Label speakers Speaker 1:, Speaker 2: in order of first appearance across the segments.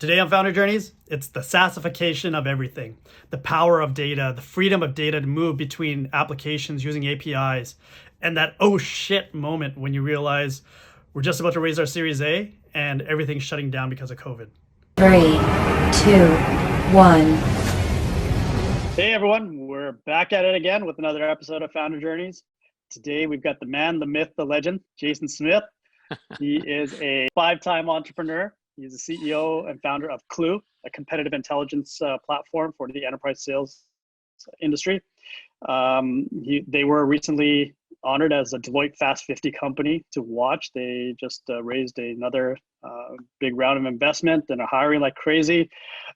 Speaker 1: Today on Founder Journeys, it's the SaaSification of everything, the power of data, the freedom of data to move between applications using APIs, and that oh shit moment when you realize we're just about to raise our Series A and everything's shutting down because of COVID.
Speaker 2: 3, 2, 1.
Speaker 1: Hey everyone, we're back at it again with another episode of Founder Journeys. Today we've got the man, the myth, the legend, Jason Smith. He is a 5-time entrepreneur. He's the CEO and founder of Klue, a competitive intelligence platform for the enterprise sales industry. They were recently honored as a Deloitte Fast 50 company to watch. They just raised another big round of investment and are hiring like crazy.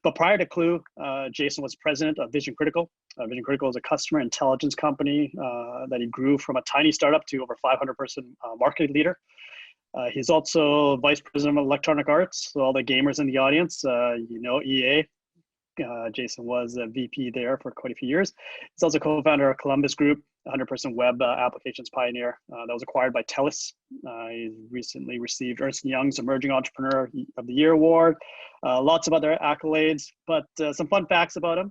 Speaker 1: But prior to Klue, Jason was president of Vision Critical. Vision Critical is a customer intelligence company that he grew from a tiny startup to over 500-person marketing leader. He's also vice president of electronic arts. So all the gamers in the audience, EA. Jason was a VP there for quite a few years. He's also co-founder of Columbus Group, 100% web applications pioneer that was acquired by TELUS. He recently received Ernst & Young's Emerging Entrepreneur of the Year award. Lots of other accolades, but some fun facts about him.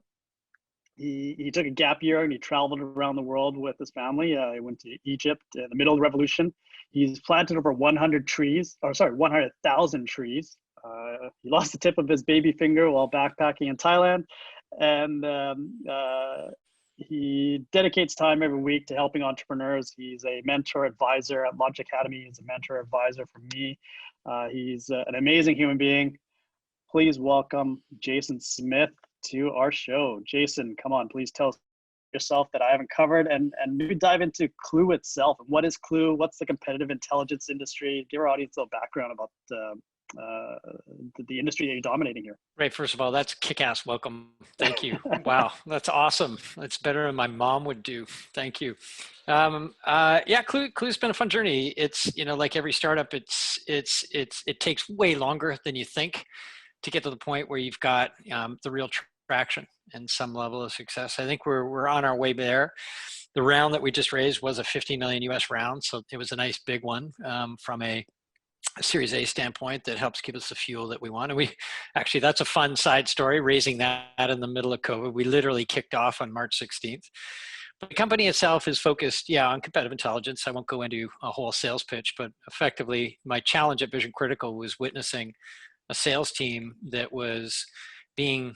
Speaker 1: He took a gap year and he traveled around the world with his family. He went to Egypt in the middle of the revolution. He's planted over 100,000 trees. He lost the tip of his baby finger while backpacking in Thailand. And he dedicates time every week to helping entrepreneurs. He's a mentor advisor at Launch Academy. He's a mentor advisor for me. He's an amazing human being. Please welcome Jason Smith to our show. Jason, come on, please tell us yourself that I haven't covered, and maybe dive into Klue itself. What is Klue? What's the competitive intelligence industry? Give our audience a little background about the industry that you're dominating here.
Speaker 3: Ray, first of all, that's kick-ass welcome. Thank you. Wow, that's awesome. That's better than my mom would do. Thank you. Klue's been a fun journey. It's, like every startup, it takes way longer than you think to get to the point where you've got the real traction and some level of success. I think we're on our way there. The round that we just raised was a 50 million US round, so it was a nice big one from a Series A standpoint that helps give us the fuel that we want. And that's a fun side story, raising that in the middle of COVID. We literally kicked off on March 16th. But the company itself is focused, on competitive intelligence. I won't go into a whole sales pitch, but effectively my challenge at Vision Critical was witnessing a sales team that was being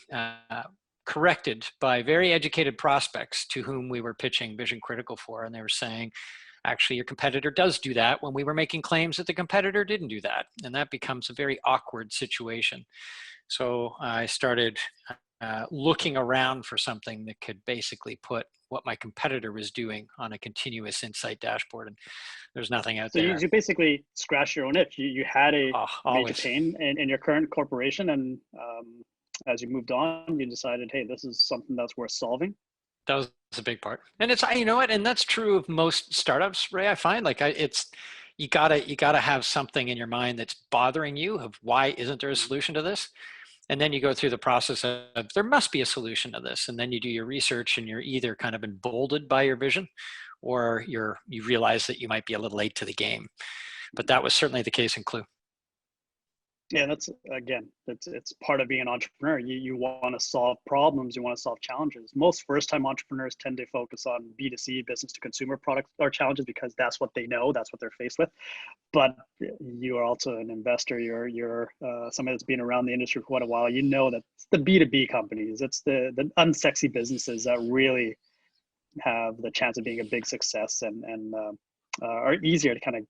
Speaker 3: corrected by very educated prospects to whom we were pitching Vision Critical for. And they were saying, actually, your competitor does do that, when we were making claims that the competitor didn't do that. And that becomes a very awkward situation. So I started looking around for something that could basically put what my competitor was doing on a continuous insight dashboard. And there's nothing out there.
Speaker 1: So you basically scratched your own itch. You had a major pain in your current corporation. And as you moved on, you decided, hey, this is something that's worth solving.
Speaker 3: That was a big part. And it's, and that's true of most startups, Ray. I find you gotta have something in your mind that's bothering you of why isn't there a solution to this? And then you go through the process of there must be a solution to this. And then you do your research and you're either kind of emboldened by your vision or you realize that you might be a little late to the game. But that was certainly the case in Klue.
Speaker 1: Yeah, it's part of being an entrepreneur. You want to solve problems, you want to solve challenges. Most first-time entrepreneurs tend to focus on B2C, business to consumer products or challenges because that's what they know, that's what they're faced with. But you are also an investor. You're somebody that's been around the industry for quite a while. You know that it's the B2B companies, it's the unsexy businesses that really have the chance of being a big success and are easier to kind of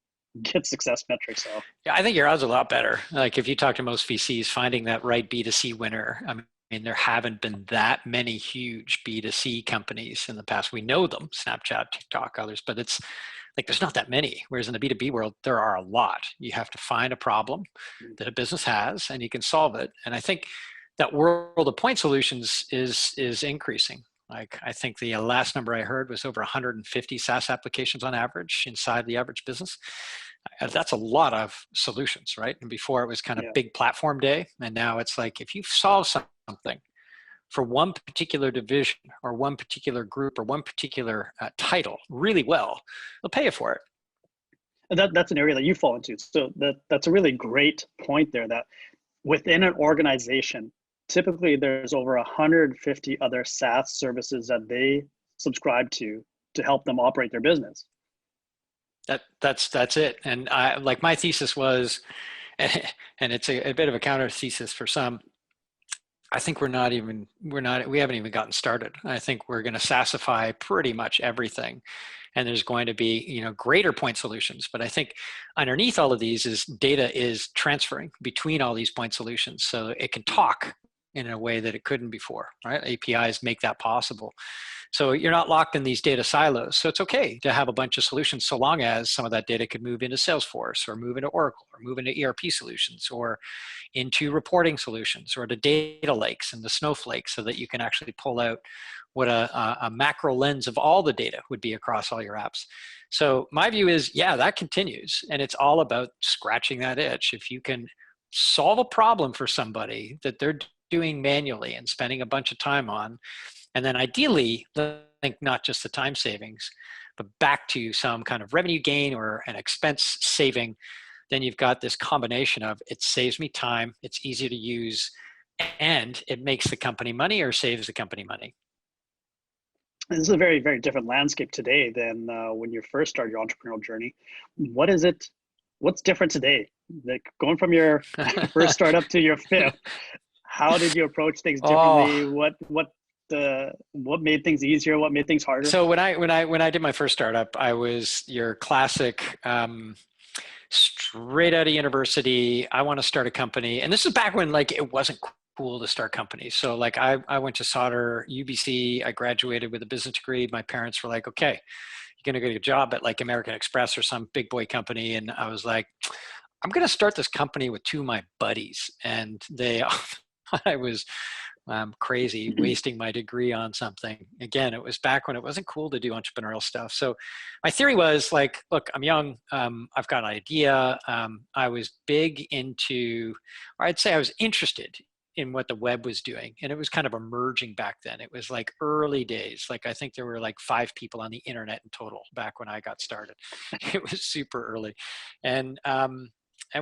Speaker 1: get success metrics. So
Speaker 3: yeah, I think your odds are a lot better. Like if you talk to most VCs, finding that right B2C winner, I mean, there haven't been that many huge B2C companies in the past. We know them, Snapchat, TikTok, others, but it's like there's not that many. Whereas in the B2B world, there are a lot. You have to find a problem that a business has and you can solve it. And I think that world of point solutions is increasing. Like I think the last number I heard was over 150 SaaS applications on average inside the average business. That's a lot of solutions, right? And before it was kind of big platform day. And now it's like, if you solve something for one particular division or one particular group or one particular title really well, they'll pay you for it.
Speaker 1: And that's an area that you fall into. So that's a really great point there, that within an organization, typically there's over 150 other SaaS services that they subscribe to help them operate their business.
Speaker 3: That's it. And I, like, my thesis was, and it's a bit of a counter thesis for some, I think we haven't even gotten started. I think we're going to SaaSify pretty much everything. And there's going to be, greater point solutions. But I think underneath all of these is data is transferring between all these point solutions. So it can talk in a way that it couldn't before, right? APIs make that possible. So you're not locked in these data silos. So it's okay to have a bunch of solutions so long as some of that data could move into Salesforce or move into Oracle or move into ERP solutions or into reporting solutions or to data lakes and the snowflakes, so that you can actually pull out what a macro lens of all the data would be across all your apps. So my view is, yeah, that continues. And it's all about scratching that itch. If you can solve a problem for somebody that they're doing manually and spending a bunch of time on, and then ideally, think not just the time savings, but back to some kind of revenue gain or an expense saving, then you've got this combination of it saves me time, it's easy to use, and it makes the company money or saves the company money.
Speaker 1: This is a very, very different landscape today than when you first started your entrepreneurial journey. What is it? What's different today? Like going from your first startup to your fifth, how did you approach things differently? What made things easier? What made things harder?
Speaker 3: So when I did my first startup, I was your classic straight out of university. I want to start a company, and this is back when it wasn't cool to start companies. So I went to Sauder, UBC. I graduated with a business degree. My parents were like, "Okay, you're gonna get a job at American Express or some big boy company," and I was like, "I'm gonna start this company with two of my buddies," and they thought I was crazy, wasting my degree on something. Again, it was back when it wasn't cool to do entrepreneurial stuff. So my theory was look, I'm young. I've got an idea. I was big into, or I'd say I was interested in what the web was doing. And it was kind of emerging back then. It was early days. I think there were 5 people on the internet in total back when I got started. It was super early. And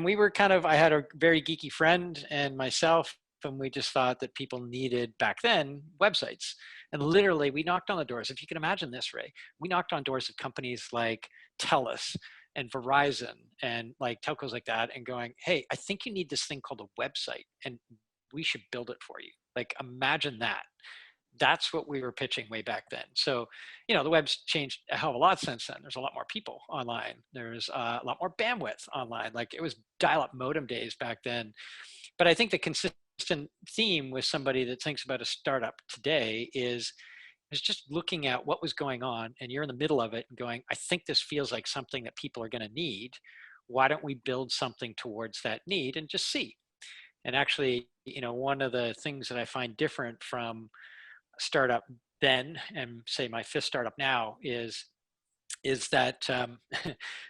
Speaker 3: we were I had a very geeky friend and myself, and we just thought that people needed back then websites. And literally we knocked on the doors. If you can imagine this, Ray, we knocked on doors of companies like TELUS and Verizon and telcos like that, and going, "Hey, I think you need this thing called a website, and we should build it for you." Imagine that. That's what we were pitching way back then. So, the web's changed a hell of a lot since then. There's a lot more people online. There's a lot more bandwidth online. It was dial-up modem days back then. But I think the consistent theme with somebody that thinks about a startup today is just looking at what was going on, and you're in the middle of it and going, "I think this feels like something that people are going to need. Why don't we build something towards that need and just see?" And actually, one of the things that I find different from startup then and say my fifth startup now is that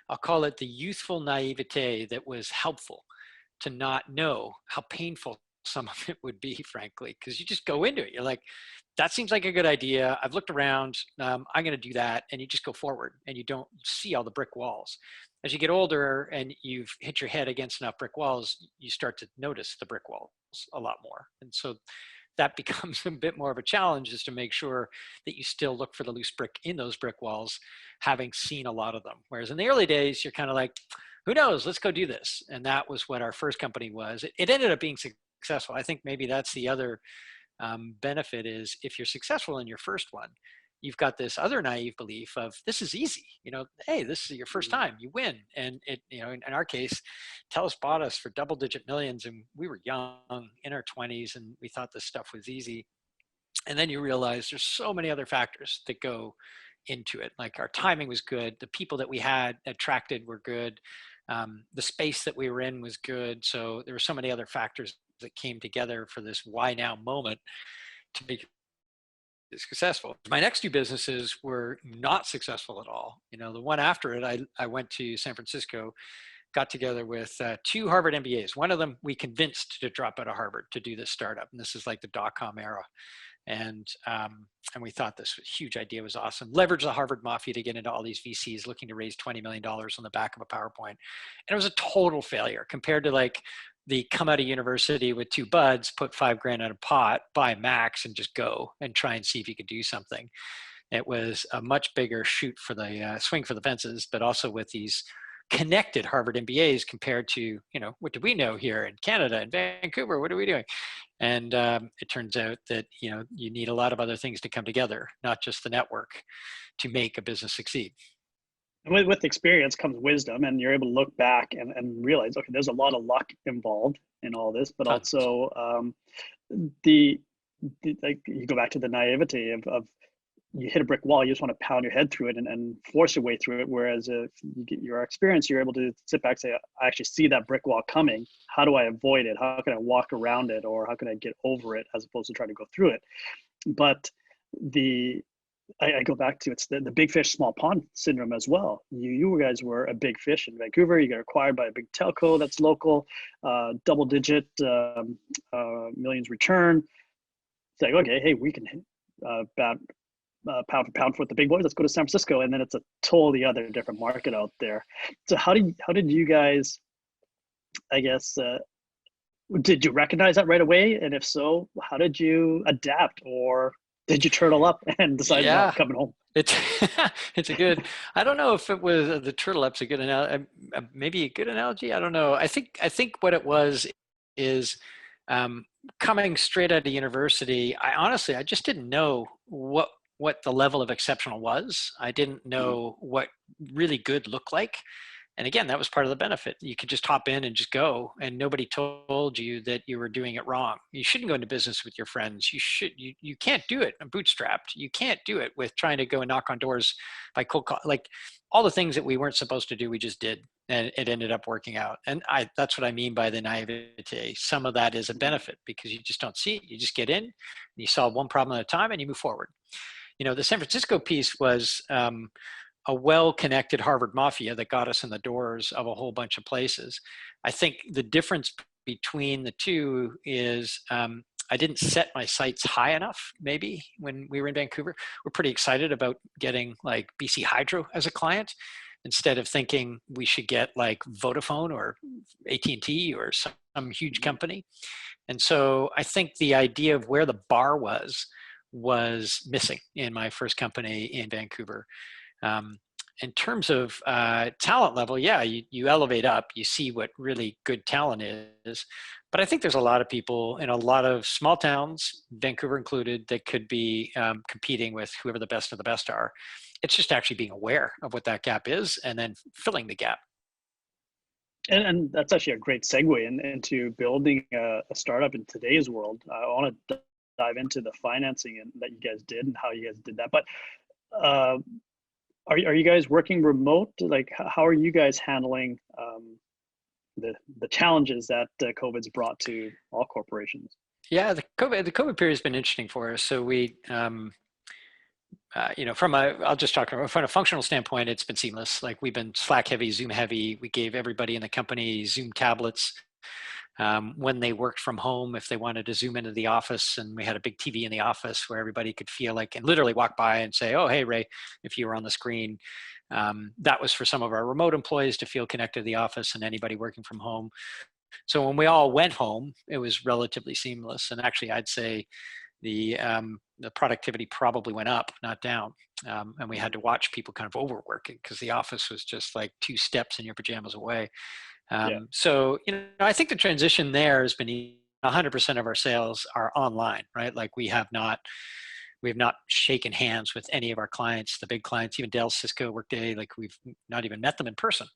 Speaker 3: I'll call it the youthful naivete that was helpful to not know how painful some of it would be, frankly, because you just go into it. You're like, that seems like a good idea. I've looked around. I'm going to do that. And you just go forward and you don't see all the brick walls. As you get older and you've hit your head against enough brick walls, you start to notice the brick walls a lot more. And so that becomes a bit more of a challenge, is to make sure that you still look for the loose brick in those brick walls, having seen a lot of them. Whereas in the early days, you're kind of like, who knows, let's go do this. And that was what our first company was. It ended up being successful. I think maybe that's the other benefit, is if you're successful in your first one, you've got this other naive belief of this is easy. Hey, this is your first time, you win. And in our case, TELUS bought us for double-digit millions, and we were young in our 20s, and we thought this stuff was easy. And then you realize there's so many other factors that go into it. Our timing was good, the people that we had attracted were good, the space that we were in was good. So there were so many other factors that came together for this why now moment to make it successful. My next 2 businesses were not successful at all. The one after it, I went to San Francisco, got together with 2 Harvard MBAs. One of them we convinced to drop out of Harvard to do this startup. And this is the .com era. And we thought this huge idea was awesome. Leverage the Harvard mafia to get into all these VCs looking to raise $20 million on the back of a PowerPoint. And it was a total failure compared to the come out of university with two buds, put $5,000 in a pot, buy Max, and just go and try and see if you could do something. It was a much bigger shoot for the swing for the fences, but also with these connected Harvard MBAs compared to, what do we know here in Canada and Vancouver? What are we doing? And it turns out that, you need a lot of other things to come together, not just the network, to make a business succeed.
Speaker 1: And with experience comes wisdom, and you're able to look back and realize, okay, there's a lot of luck involved in all this, but
Speaker 3: Tons.
Speaker 1: also the like you go back to the naivety of you hit a brick wall, you just want to pound your head through it and force your way through it. Whereas if you get your experience, you're able to sit back and say, I actually see that brick wall coming. How do I avoid it? How can I walk around it? Or how can I get over it as opposed to trying to go through it? But I go back to it's the big fish, small pond syndrome as well. You guys were a big fish in Vancouver. You got acquired by a big telco that's local, double digit millions return. It's like, okay, hey, we can pound for pound with the big boys. Let's go to San Francisco, and then it's a totally other different market out there. So how did you guys, I guess, did you recognize that right away? And if so, how did you adapt, or did you turtle up and decide not coming home?
Speaker 3: It's a good. I don't know if it was the turtle up's a good analogy. Maybe a good analogy. I don't know. I think what it was is coming straight out of university. I just didn't know what the level of exceptional was. I didn't know what really good looked like. And again, that was part of the benefit. You could just hop in and just go, and nobody told you that you were doing it wrong. You shouldn't go into business with your friends. You can't do it bootstrapped. You can't do it with trying to go and knock on doors by cold call. Like all the things that we weren't supposed to do, we just did, and it ended up working out. And that's what I mean by the naivete. Some of that is a benefit because you just don't see it. You just get in, and you solve one problem at a time, and you move forward. The San Francisco piece was a well-connected Harvard mafia that got us in the doors of a whole bunch of places. I think the difference between the two is I didn't set my sights high enough, maybe, when we were in Vancouver. We're pretty excited about getting like BC Hydro as a client instead of thinking we should get like Vodafone or AT&T or some huge company. And so I think the idea of where the bar was missing in my first company in Vancouver. In terms of talent level, yeah, you elevate up, you see what really good talent is. But I think there's a lot of people in a lot of small towns, Vancouver included, that could be competing with whoever the best of the best are. It's just actually being aware of what that gap is and then filling the gap.
Speaker 1: And that's actually a great segue into building a startup in today's world. I want to dive into the financing that you guys did and how you guys did that. But are you guys working remote? Like, how are you guys handling the challenges that COVID's brought to all corporations?
Speaker 3: Yeah, the COVID period has been interesting for us. So we, I'll just talk from a functional standpoint, it's been seamless. Like we've been Slack heavy, Zoom heavy. We gave everybody in the company Zoom tablets when they worked from home, if they wanted to Zoom into the office, and we had a big TV in the office where everybody could feel like and literally walk by and say, oh, hey, Ray, if you were on the screen. That was for some of our remote employees to feel connected to the office and anybody working from home. So when we all went home, it was relatively seamless. And actually, I'd say the productivity probably went up, not down. And we had to watch people kind of overworking because the office was just like 2 steps in your pajamas away. So, I think the transition there has been 100% of our sales are online, right? Like we have not shaken hands with any of our clients, the big clients, even Dell, Cisco, Workday, like we've not even met them in person.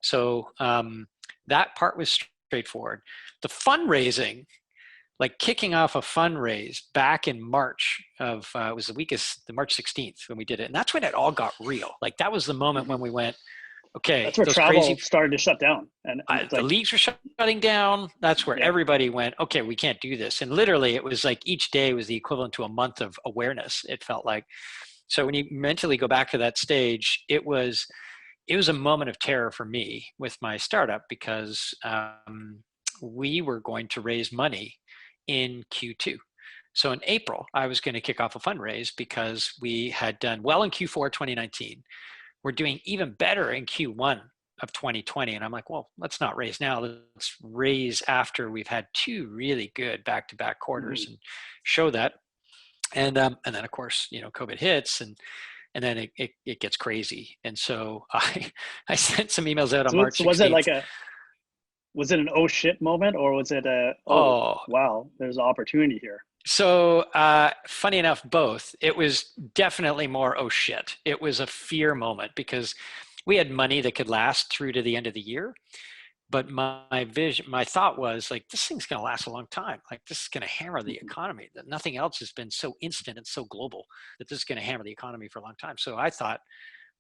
Speaker 3: So that part was straightforward. The fundraising, like kicking off a fundraise back in March of, it was the March 16th when we did it. And that's when it all got real. Like that was the moment when we went, okay,
Speaker 1: that's where travel started to shut down, and
Speaker 3: the leagues were shutting down. That's where everybody went, okay, we can't do this. And literally, it was like each day was the equivalent to a month of awareness. It felt like. So when you mentally go back to that stage, it was a moment of terror for me with my startup because we were going to raise money in Q2. So in April, I was going to kick off a fundraise because we had done well in Q4 2019. We're doing even better in Q1 of 2020. And I'm like, well, let's not raise now. Let's raise after we've had two really good back-to-back quarters and show that. And then of course, COVID hits and then it gets crazy. And so I sent some emails out on March 16th.
Speaker 1: Was it like was it an oh shit moment, or was it oh wow, there's an opportunity here?
Speaker 3: So funny enough, both. It was definitely more oh shit. It was a fear moment because we had money that could last through to the end of the year. But my thought was like, this thing's going to last a long time. Like this is going to hammer the economy. That nothing else has been so instant and so global that this is going to hammer the economy for a long time. So I thought,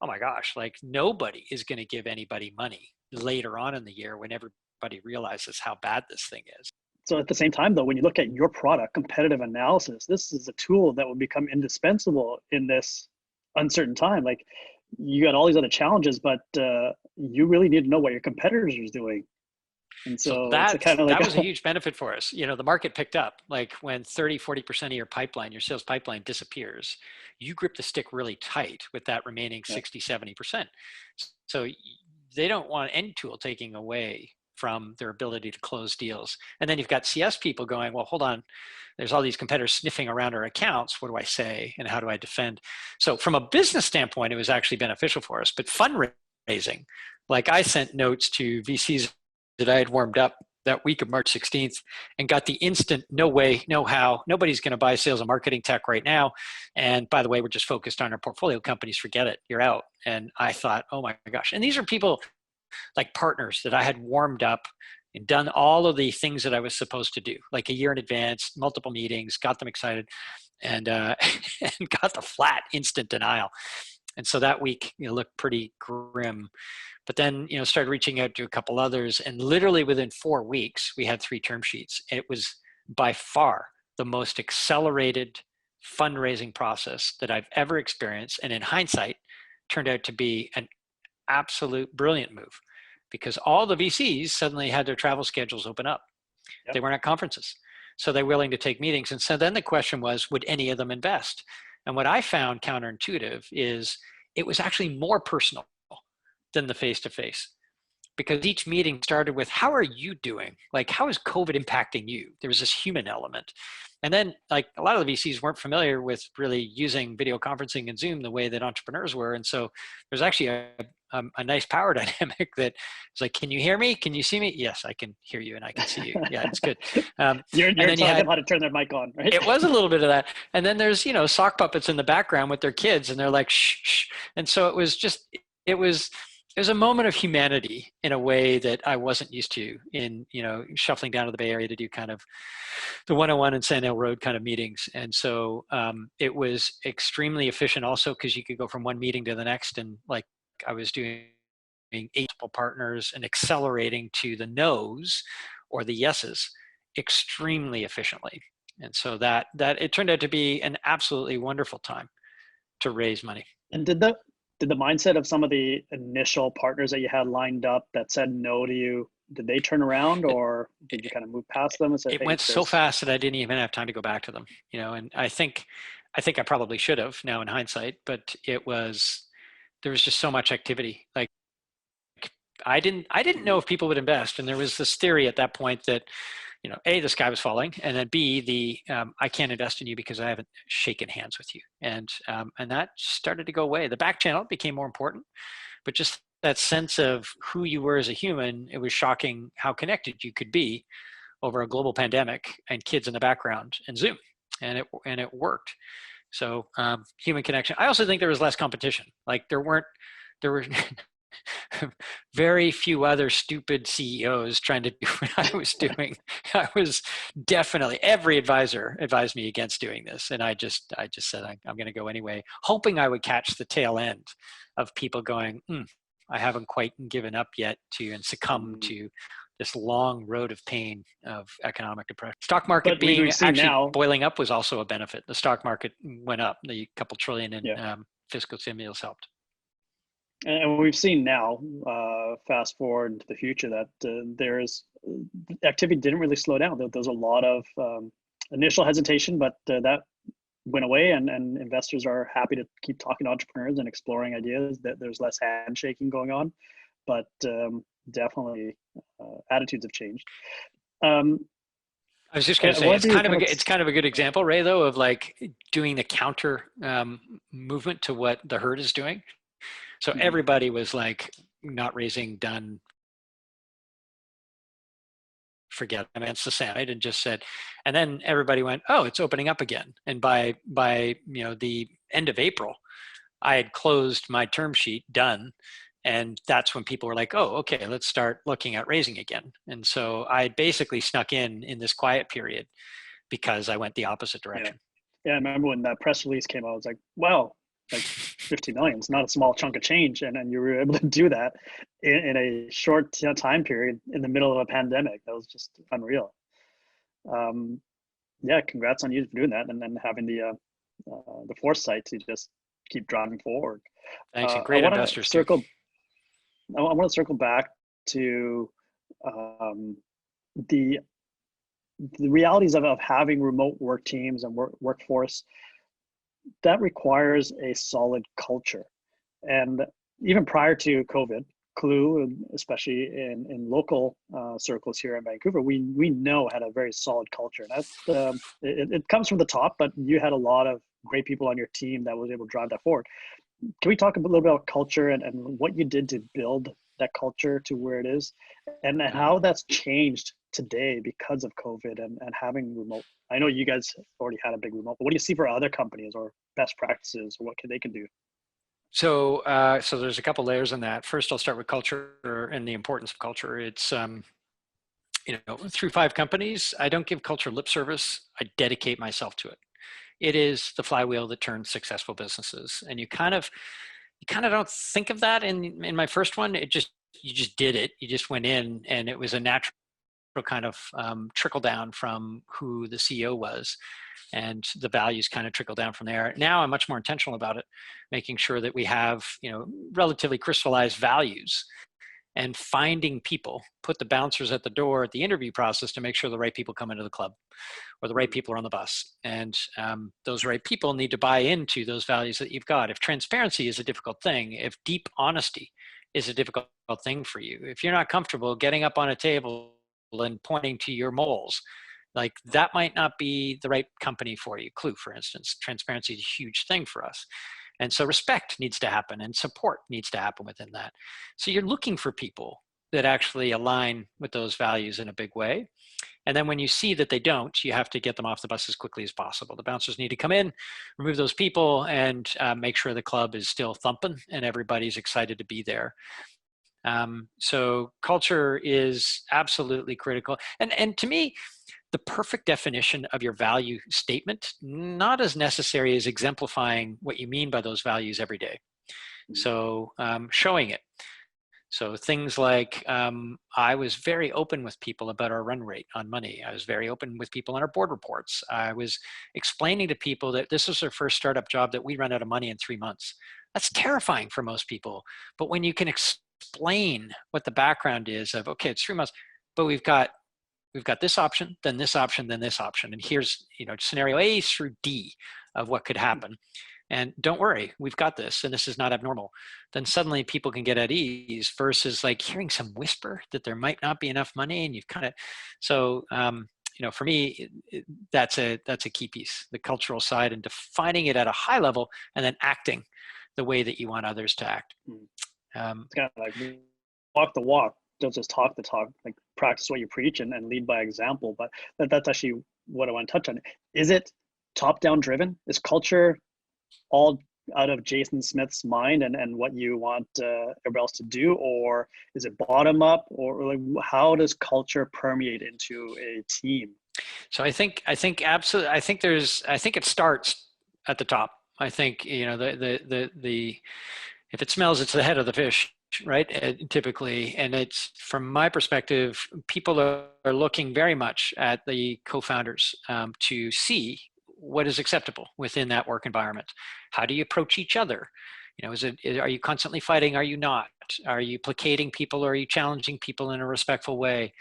Speaker 3: oh my gosh, like nobody is going to give anybody money later on in the year when everybody realizes how bad this thing is.
Speaker 1: So at the same time, though, when you look at your product, competitive analysis, this is a tool that will become indispensable in this uncertain time. Like you got all these other challenges, but you really need to know what your competitors are doing. And so
Speaker 3: that,
Speaker 1: kind of like
Speaker 3: that was a huge benefit for us. The market picked up. Like when 30-40% of your sales pipeline disappears, you grip the stick really tight with that remaining 60-70%. So they don't want any tool taking away from their ability to close deals. And then you've got CS people going, well, hold on, there's all these competitors sniffing around our accounts. What do I say? And how do I defend? So from a business standpoint, it was actually beneficial for us. But fundraising, like I sent notes to VCs that I had warmed up that week of March 16th and got the instant, no way, no how, nobody's going to buy sales and marketing tech right now. And by the way, we're just focused on our portfolio companies. Forget it. You're out. And I thought, oh my gosh. And these are people like partners that I had warmed up and done all of the things that I was supposed to do, like a year in advance, multiple meetings, got them excited, and and got the flat instant denial. And so that week looked pretty grim. But then started reaching out to a couple others, and literally within 4 weeks we had 3 term sheets. It was by far the most accelerated fundraising process that I've ever experienced, and in hindsight turned out to be an absolute brilliant move because all the VCs suddenly had their travel schedules open up. Yep. They weren't at conferences. So they're willing to take meetings. And so then the question was, would any of them invest? And what I found counterintuitive is it was actually more personal than the face-to-face, because each meeting started with, how are you doing? Like, how is COVID impacting you? There was this human element. And then like a lot of the VCs weren't familiar with really using video conferencing and Zoom the way that entrepreneurs were. And so there's actually a nice power dynamic that is like, can you hear me? Can you see me? Yes, I can hear you and I can see you. Yeah, it's good.
Speaker 1: You're telling them how to turn their mic on, right?
Speaker 3: It was a little bit of that. And then there's, sock puppets in the background with their kids and they're like, shh, shh. And so it was a moment of humanity in a way that I wasn't used to in, shuffling down to the Bay Area to do kind of the 101 and Sand Hill Road kind of meetings. And so it was extremely efficient also because you could go from one meeting to the next. And like I was doing 8 partners and accelerating to the no's or the yeses extremely efficiently. And so that it turned out to be an absolutely wonderful time to raise money.
Speaker 1: And did the mindset of some of the initial partners that you had lined up that said no to you, did they turn around, or did you kind of move past them and say,
Speaker 3: it went so fast that I didn't even have time to go back to them, and I think I probably should have now in hindsight, but there was just so much activity. Like I didn't know if people would invest. And there was this theory at that point that, A, the sky was falling, and then B, I can't invest in you because I haven't shaken hands with you. And that started to go away. The back channel became more important, but just that sense of who you were as a human, it was shocking how connected you could be over a global pandemic and kids in the background and Zoom. And it worked. So human connection. I also think there was less competition. Like there were very few other stupid CEOs trying to do what I was doing. I was definitely, every advisor advised me against doing this. And I just said, I'm going to go anyway, hoping I would catch the tail end of people going, I haven't quite given up yet and succumb to this long road of pain of economic depression. Stock market being actually boiling up was also a benefit. The stock market went up, the couple trillion in fiscal stimulus helped.
Speaker 1: And we've seen now, fast forward into the future, that there's activity didn't really slow down. There was a lot of initial hesitation, but that went away, and investors are happy to keep talking to entrepreneurs and exploring ideas. That there's less handshaking going on. but definitely attitudes have changed. Um,
Speaker 3: I was just going to say, it's kind of a good example, Ray, though, of like doing the counter movement to what the herd is doing. So everybody was like not raising, done, forget, I mean, it's the same, right? And just said, and then everybody went, oh, it's opening up again. And by the end of April, I had closed my term sheet, done. And that's when people were like, oh, okay, let's start looking at raising again. And so I basically snuck in this quiet period because I went the opposite direction.
Speaker 1: Yeah, I remember when that press release came out, I was like, wow, like 50 million is not a small chunk of change. And you were able to do that in a short time period in the middle of a pandemic. That was just unreal. Yeah, congrats on you for doing that and then having the foresight to just keep driving forward.
Speaker 3: Thanks, and great investors too.
Speaker 1: I want to circle back to the realities of having remote work teams and workforce. That requires a solid culture. And even prior to COVID, Klue, especially in local circles here in Vancouver, we know had a very solid culture. And that's, it comes from the top, but you had a lot of great people on your team that was able to drive that forward. Can we talk a little bit about culture and what you did to build that culture to where it is and how that's changed today because of COVID and having remote? I know you guys already had a big remote, but what do you see for other companies or best practices or what they can do?
Speaker 3: So, so there's a couple layers in that. First, I'll start with culture and the importance of culture. It's, through 5 companies, I don't give culture lip service. I dedicate myself to it. It is the flywheel that turns successful businesses. And you kind of don't think of that in my first one. You just did it. You just went in and it was a natural kind of trickle down from who the CEO was, and the values kind of trickle down from there. Now I'm much more intentional about it, making sure that we have, relatively crystallized values and finding people, put the bouncers at the door at the interview process to make sure the right people come into the club or the right people are on the bus. And those right people need to buy into those values that you've got. If transparency is a difficult thing, if deep honesty is a difficult thing for you, if you're not comfortable getting up on a table and pointing to your moles, like that might not be the right company for you. Klue, for instance, transparency is a huge thing for us. And so respect needs to happen and support needs to happen within that. So you're looking for people that actually align with those values in a big way. And then when you see that they don't, you have to get them off the bus as quickly as possible. The bouncers need to come in, remove those people, and make sure the club is still thumping and everybody's excited to be there. So culture is absolutely critical. And to me, the perfect definition of your value statement, not as necessary as exemplifying what you mean by those values every day. So showing it. So things like I was very open with people about our run rate on money. I was very open with people on our board reports. I was explaining to people that this was their first startup job, that we run out of money in 3 months. That's terrifying for most people. But when you can explain what the background is of, okay, it's 3 months, but we've got this option, then this option, then this option. And here's, scenario A through D of what could happen. And don't worry, we've got this, and this is not abnormal. Then suddenly people can get at ease versus like hearing some whisper that there might not be enough money. And you've kind of, so, for me, that's a key piece, the cultural side, and defining it at a high level and then acting the way that you want others to act.
Speaker 1: It's kind of like walk the walk. Don't just talk the talk, like practice what you preach and lead by example. But that's actually what I want to touch on. Is it top-down driven? Is culture all out of Jason Smith's mind and what you want everybody else to do? Or is it bottom up? Or like, how does culture permeate into a team?
Speaker 3: So I think absolutely, I think it starts at the top. I think, the if it smells, it's the head of the fish, right? Typically. And it's, from my perspective, people are looking very much at the co-founders to see what is acceptable within that work environment. How do you approach each other? Are you constantly fighting? Are you not? Are you placating people? Or are you challenging people in a respectful way?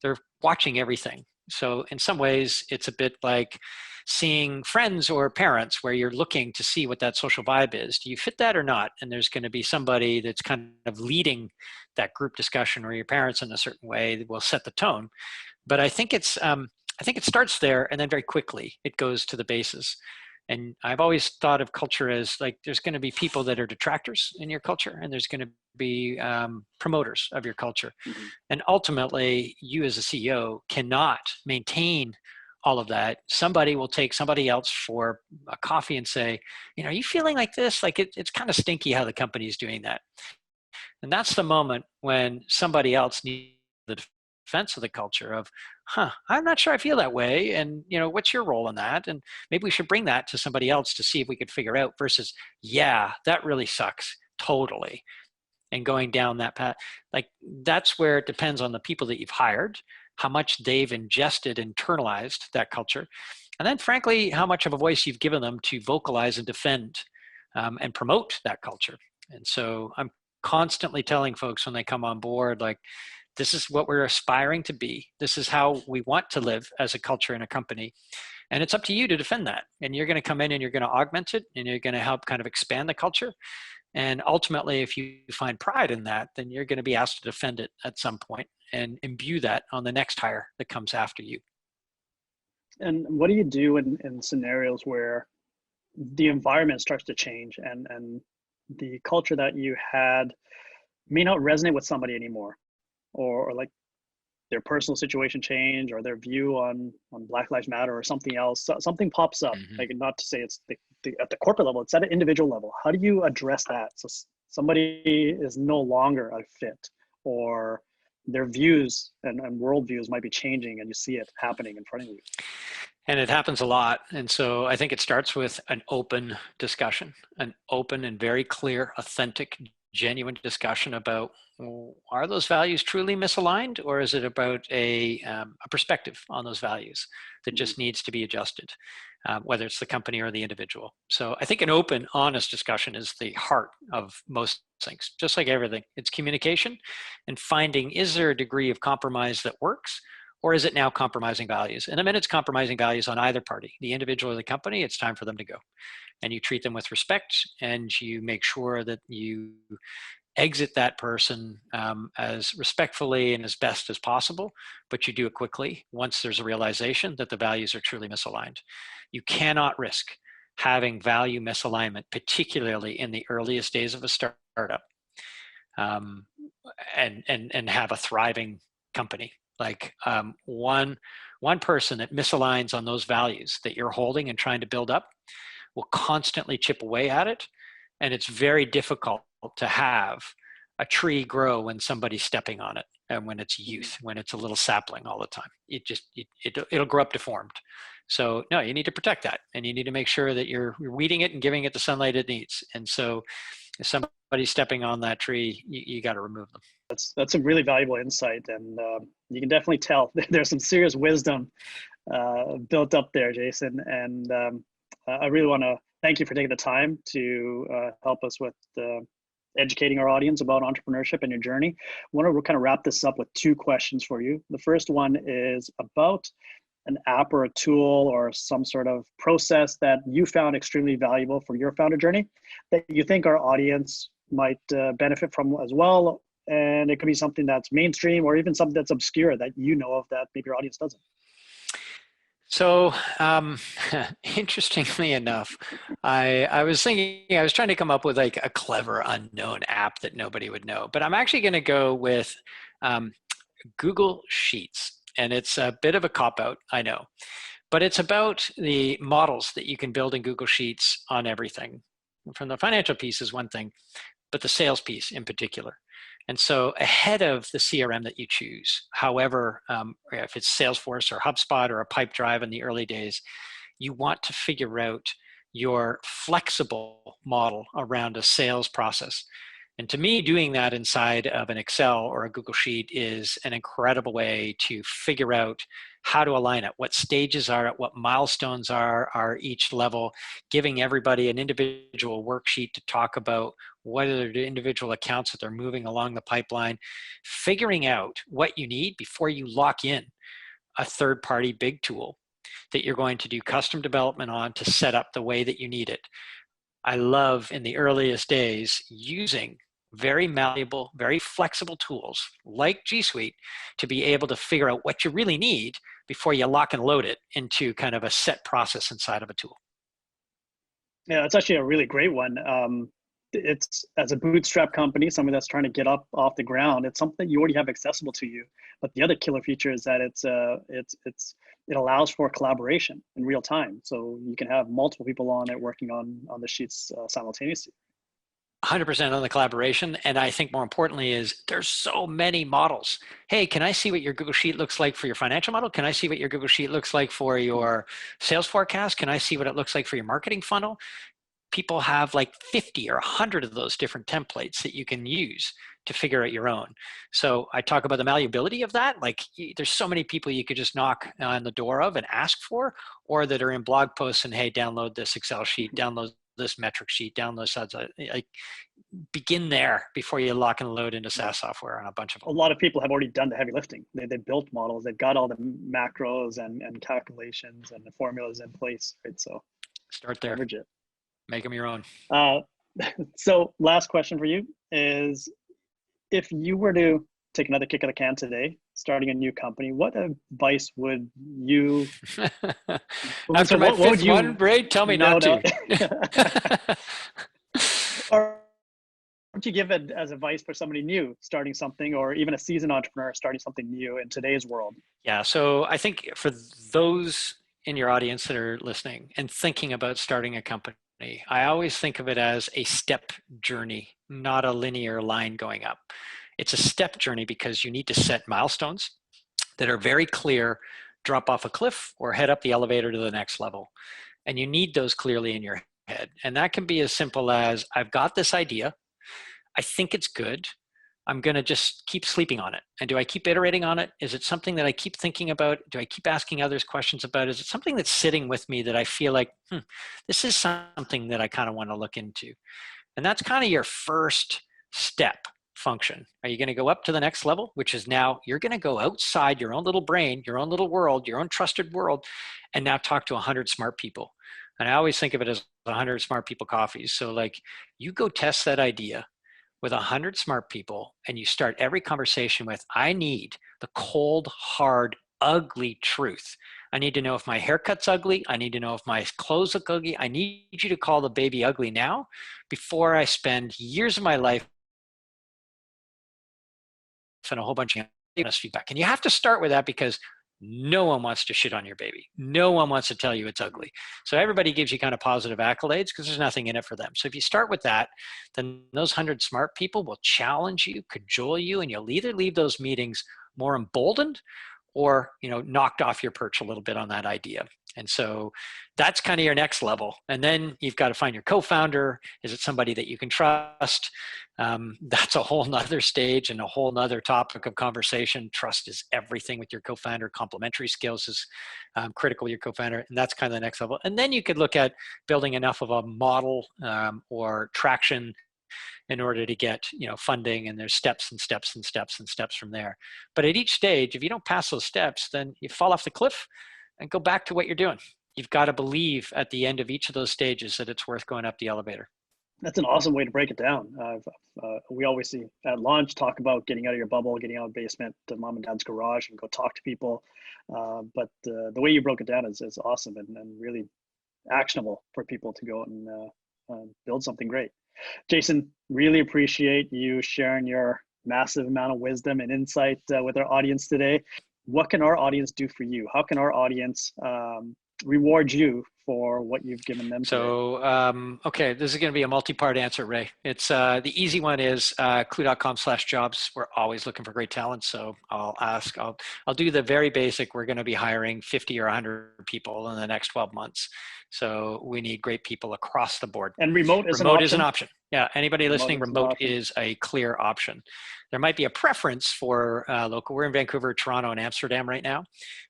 Speaker 3: They're watching everything. So in some ways, it's a bit like seeing friends or parents where you're looking to see what that social vibe is. Do you fit that or not? And there's going to be somebody that's kind of leading that group discussion, or your parents in a certain way that will set the tone. But I think it starts there, and then very quickly it goes to the bases. And I've always thought of culture as like there's going to be people that are detractors in your culture, and there's going to be promoters of your culture.
Speaker 1: Mhm.
Speaker 3: And ultimately, you as a CEO cannot maintain all of that. Somebody will take somebody else for a coffee and say, are you feeling like this? Like it's kind of stinky how the company is doing that. And that's the moment when somebody else needs the defense of the culture of, I'm not sure I feel that way. And, what's your role in that? And maybe we should bring that to somebody else to see if we could figure out versus, yeah, that really sucks. Totally. And going down that path, like that's where it depends on the people that you've hired, how much they've ingested, internalized that culture. And then frankly, how much of a voice you've given them to vocalize and defend and promote that culture. And so I'm constantly telling folks when they come on board, like, this is what we're aspiring to be. This is how we want to live as a culture in a company. And it's up to you to defend that. And you're going to come in and you're going to augment it, and you're going to help kind of expand the culture. And ultimately, if you find pride in that, then you're going to be asked to defend it at some point and imbue that on the next hire that comes after you.
Speaker 1: And what do you do in scenarios where the environment starts to change and the culture that you had may not resonate with somebody anymore, or like their personal situation change, or their view on Black Lives Matter or something else, something pops up, like not to say it's at the corporate level, it's at an individual level. How do you address that? So somebody is no longer a fit, or their views and worldviews might be changing, and you see it happening in front of you.
Speaker 3: And it happens a lot. And so I think it starts with an open discussion, an open and very clear, authentic, genuine discussion about, are those values truly misaligned, or is it about a perspective on those values that just needs to be adjusted, whether it's the company or the individual. So I think an open, honest discussion is the heart of most things. Just like everything, it's communication and finding, is there a degree of compromise that works, or is it now compromising values? And the minute it's compromising values on either party, the individual or the company, it's time for them to go. And you treat them with respect, and you make sure that you exit that person as respectfully and as best as possible, but you do it quickly once there's a realization that the values are truly misaligned. You cannot risk having value misalignment, particularly in the earliest days of a startup, and have a thriving company. Like one person that misaligns on those values that you're holding and trying to build up will constantly chip away at it. And it's very difficult to have a tree grow when somebody's stepping on it, and when it's youth, when it's a little sapling all the time. It'll grow up deformed. So no, you need to protect that, and you need to make sure that you're weeding it and giving it the sunlight it needs. And so if somebody's stepping on that tree, you got to remove them.
Speaker 1: That's a really valuable insight, and you can definitely tell there's some serious wisdom built up there, Jason. And I really want to thank you for taking the time to help us with educating our audience about entrepreneurship and your journey. I want to kind of wrap this up with two questions for you. The first one is about an app or a tool or some sort of process that you found extremely valuable for your founder journey that you think our audience might benefit from as well. And it could be something that's mainstream, or even something that's obscure that you know of that maybe your audience doesn't.
Speaker 3: So interestingly enough, I was thinking, I was trying to come up with like a clever unknown app that nobody would know, but I'm actually going to go with Google Sheets. And it's a bit of a cop-out, I know, but it's about the models that you can build in Google Sheets on everything. From the financial piece is one thing, but the sales piece in particular. And so ahead of the CRM that you choose, however, if it's Salesforce or HubSpot or a Pipedrive in the early days, you want to figure out your flexible model around a sales process. And to me, doing that inside of an Excel or a Google Sheet is an incredible way to figure out how to align it, what stages are it, what milestones are each level, giving everybody an individual worksheet to talk about what are the individual accounts that they're moving along the pipeline, figuring out what you need before you lock in a third-party big tool that you're going to do custom development on to set up the way that you need it. I love in the earliest days using very malleable, very flexible tools like G Suite to be able to figure out what you really need before you lock and load it into kind of a set process inside of a tool.
Speaker 1: Yeah, it's actually a really great one. It's as a bootstrap company, something that's trying to get up off the ground. It's something you already have accessible to you. But the other killer feature is that it allows for collaboration in real time. So you can have multiple people on it working on the sheets simultaneously.
Speaker 3: 100% on the collaboration. And I think more importantly is there's so many models. Hey, can I see what your Google Sheet looks like for your financial model? Can I see what your Google Sheet looks like for your sales forecast? Can I see what it looks like for your marketing funnel? People have like 50 or 100 of those different templates that you can use to figure out your own. So I talk about the malleability of that. Like there's so many people you could just knock on the door of and ask for, or that are in blog posts and, hey, download this Excel sheet, download this metric sheet, download such. Like begin there before you lock and load into SaaS software on a bunch of them.
Speaker 1: A lot of people have already done the heavy lifting. They built models. They've got all the macros and calculations and the formulas in place. Right? So
Speaker 3: start there.
Speaker 1: Leverage it.
Speaker 3: Make them your own.
Speaker 1: So last question for you is, if you were to take another kick at the can today, starting a new company, what advice would you?
Speaker 3: After my fifth one, Ray, tell me not to.
Speaker 1: Or would you give it as advice for somebody new starting something, or even a seasoned entrepreneur starting something new in today's world?
Speaker 3: Yeah, so I think for those in your audience that are listening and thinking about starting a company, I always think of it as a step journey, not a linear line going up. It's a step journey because you need to set milestones that are very clear, drop off a cliff or head up the elevator to the next level. And you need those clearly in your head. And that can be as simple as, I've got this idea. I think it's good. I'm going to just keep sleeping on it. And do I keep iterating on it? Is it something that I keep thinking about? Do I keep asking others questions about? Is it something that's sitting with me that I feel like, this is something that I kind of want to look into? And that's kind of your first step function. Are you going to go up to the next level, which is now you're going to go outside your own little brain, your own little world, your own trusted world, and now talk to 100 smart people. And I always think of it as 100 smart people coffees. So like you go test that idea with 100 smart people, and you start every conversation with, I need the cold, hard, ugly truth. I need to know if my haircut's ugly. I need to know if my clothes look ugly. I need you to call the baby ugly now before I spend years of my life and a whole bunch of honest feedback. And you have to start with that because no one wants to shit on your baby. No one wants to tell you it's ugly. So everybody gives you kind of positive accolades because there's nothing in it for them. So if you start with that, then those 100 smart people will challenge you, cajole you, and you'll either leave those meetings more emboldened or, knocked off your perch a little bit on that idea. And so that's kind of your next level. And then you've got to find your co-founder. Is it somebody that you can trust? That's a whole nother stage and a whole nother topic of conversation. Trust is everything with your co-founder. Complementary skills is critical with your co-founder. And that's kind of the next level. And then you could look at building enough of a model or traction in order to get funding, and there's steps and steps and steps and steps from there. But at each stage, if you don't pass those steps, then you fall off the cliff and go back to what you're doing. You've got to believe at the end of each of those stages that it's worth going up the elevator.
Speaker 1: That's an awesome way to break it down. We always see at launch talk about getting out of your bubble, getting out of the basement to mom and dad's garage and go talk to people. But the way you broke it down is awesome and really actionable for people to go out and build something great. Jason, really appreciate you sharing your massive amount of wisdom and insight with our audience today. What can our audience do for you? How can our audience reward you for what you've given them today?
Speaker 3: So, okay, this is going to be a multi-part answer, Ray. It's the easy one is klue.com/jobs. We're always looking for great talent. So I'll do the very basic. We're going to be hiring 50 or 100 people in the next 12 months. So we need great people across the board.
Speaker 1: And remote is
Speaker 3: an option. Yeah, anybody listening, remote is a clear option. There might be a preference for local. We're in Vancouver, Toronto, and Amsterdam right now,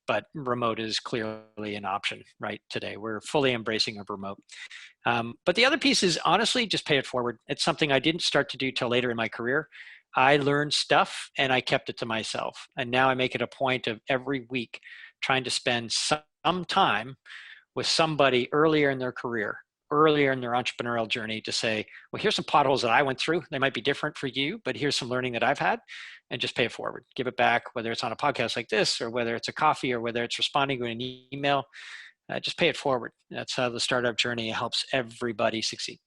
Speaker 3: but remote is clearly an option right today. We're fully embracing of remote. But the other piece is honestly, just pay it forward. It's something I didn't start to do till later in my career. I learned stuff and I kept it to myself. And now I make it a point of every week trying to spend some time with somebody earlier in their career, earlier in their entrepreneurial journey to say, well, here's some potholes that I went through. They might be different for you, but here's some learning that I've had, and just pay it forward. Give it back, whether it's on a podcast like this, or whether it's a coffee, or whether it's responding to an email. Just pay it forward. That's how the startup journey helps everybody succeed.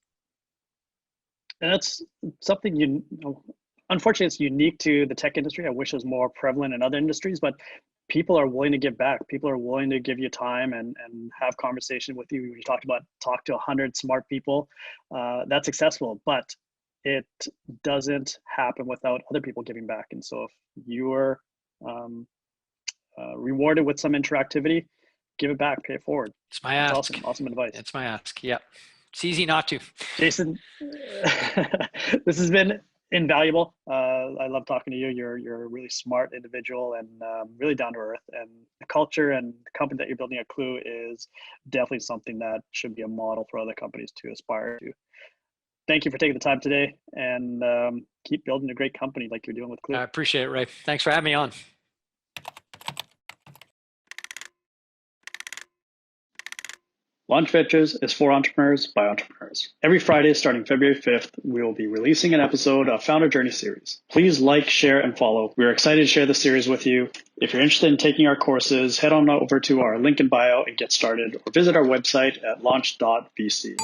Speaker 1: And that's something unfortunately, it's unique to the tech industry. I wish it was more prevalent in other industries, but people are willing to give back. People are willing to give you time and have conversation with you. We talked about talk to 100 smart people. That's successful, but it doesn't happen without other people giving back. And so if you're rewarded with some interactivity, give it back, pay it forward.
Speaker 3: It's my ask.
Speaker 1: Awesome advice.
Speaker 3: It's my ask. Yep. It's easy not to.
Speaker 1: Jason, this has been invaluable. I love talking to you. You're a really smart individual and really down to earth. And the culture and the company that you're building at Klue is definitely something that should be a model for other companies to aspire to. Thank you for taking the time today, and keep building a great company like you're doing with Klue.
Speaker 3: I appreciate it, Ray. Thanks for having me on.
Speaker 1: Launch Ventures is for entrepreneurs by entrepreneurs. Every Friday starting February 5th, we will be releasing an episode of Founder Journey series. Please like, share, and follow. We're excited to share the series with you. If you're interested in taking our courses, head on over to our link in bio and get started, or visit our website at launch.vc.